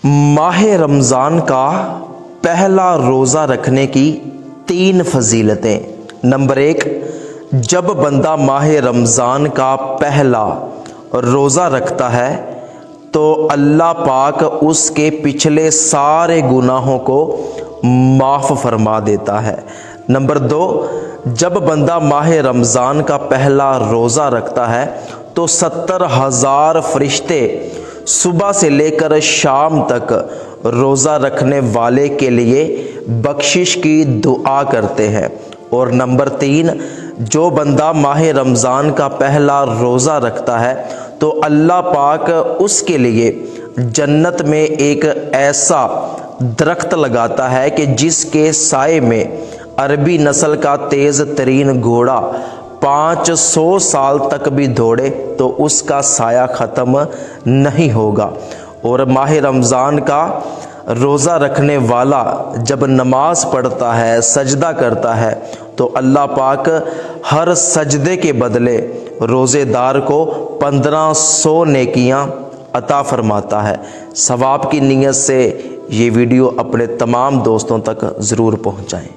ماہ رمضان کا پہلا روزہ رکھنے کی 3 فضیلتیں۔ نمبر 1، جب بندہ ماہ رمضان کا پہلا روزہ رکھتا ہے تو اللہ پاک اس کے پچھلے سارے گناہوں کو معاف فرما دیتا ہے۔ نمبر 2، جب بندہ ماہ رمضان کا پہلا روزہ رکھتا ہے تو 70,000 فرشتے صبح سے لے کر شام تک روزہ رکھنے والے کے لیے بخشش کی دعا کرتے ہیں۔ اور نمبر 3، جو بندہ ماہ رمضان کا پہلا روزہ رکھتا ہے تو اللہ پاک اس کے لیے جنت میں ایک ایسا درخت لگاتا ہے کہ جس کے سائے میں عربی نسل کا تیز ترین گھوڑا 500 سال تک بھی دوڑے تو اس کا سایہ ختم نہیں ہوگا۔ اور ماہ رمضان کا روزہ رکھنے والا جب نماز پڑھتا ہے، سجدہ کرتا ہے تو اللہ پاک ہر سجدے کے بدلے روزے دار کو 1500 نیکیاں عطا فرماتا ہے۔ ثواب کی نیت سے یہ ویڈیو اپنے تمام دوستوں تک ضرور پہنچائیں۔